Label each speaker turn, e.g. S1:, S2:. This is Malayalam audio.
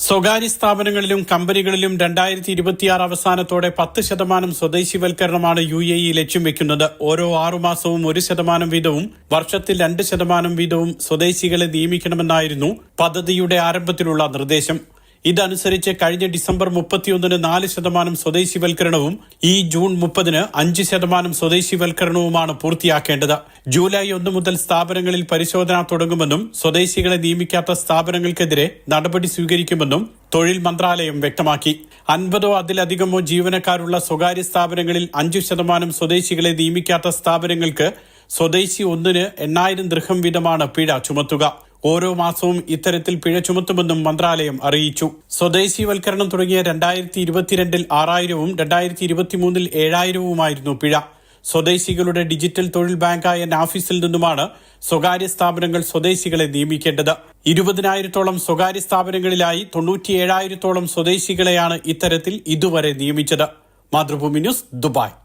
S1: സ്വകാര്യ സ്ഥാപനങ്ങളിലും കമ്പനികളിലും 2026 അവസാനത്തോടെ 10% സ്വദേശിവൽക്കരണമാണ് UAE ലക്ഷ്യം വെക്കുന്നത്. ഓരോ 6 മാസവും 1% വീതവും വർഷത്തിൽ 2% വീതവും സ്വദേശികളെ നിയമിക്കണമെന്നായിരുന്നു പദ്ധതിയുടെ ആരംഭത്തിലുള്ള നിർദ്ദേശം. ഇതനുസരിച്ച് കഴിഞ്ഞ ഡിസംബർ 31-ന് 4% സ്വദേശിവൽക്കരണവും ഈ ജൂൺ 30-ന് 5% സ്വദേശിവൽക്കരണവുമാണ് പൂർത്തിയാക്കേണ്ടത്. ജൂലൈ 1 മുതൽ സ്ഥാപനങ്ങളിൽ പരിശോധന തുടങ്ങുമെന്നും സ്വദേശികളെ നിയമിക്കാത്ത സ്ഥാപനങ്ങൾക്കെതിരെ നടപടി സ്വീകരിക്കുമെന്നും തൊഴിൽ മന്ത്രാലയം വ്യക്തമാക്കി. 50-ഓ അതിലധികമോ ജീവനക്കാരുള്ള സ്വകാര്യ സ്ഥാപനങ്ങളിൽ 5% സ്വദേശികളെ നിയമിക്കാത്ത സ്ഥാപനങ്ങൾക്ക് സ്വദേശി ഒന്നിന് 8,000 ദിർഹം വീതമാണ് പിഴ ചുമത്തുക. ഓരോ മാസവും ഇത്തരത്തിൽ പിഴ ചുമത്തുമെന്നും മന്ത്രാലയം അറിയിച്ചു. സ്വദേശിവൽക്കരണം തുടങ്ങിയ 2022-ൽ 6,000-വും 2023-ൽ 7,000-വുമായിരുന്നു പിഴ. സ്വദേശികളുടെ ഡിജിറ്റൽ തൊഴിൽ ബാങ്കായ നാഫിസിൽ നിന്നുമാണ് സ്വകാര്യ സ്ഥാപനങ്ങൾ സ്വദേശികളെ നിയമിക്കേണ്ടത്. 20,000-ഓളം സ്വകാര്യ സ്ഥാപനങ്ങളിലായി 97,000-ഓളം സ്വദേശികളെയാണ് ഇത്തരത്തിൽ ഇതുവരെ നിയമിച്ചത്. Mathrubhumi news, Dubai.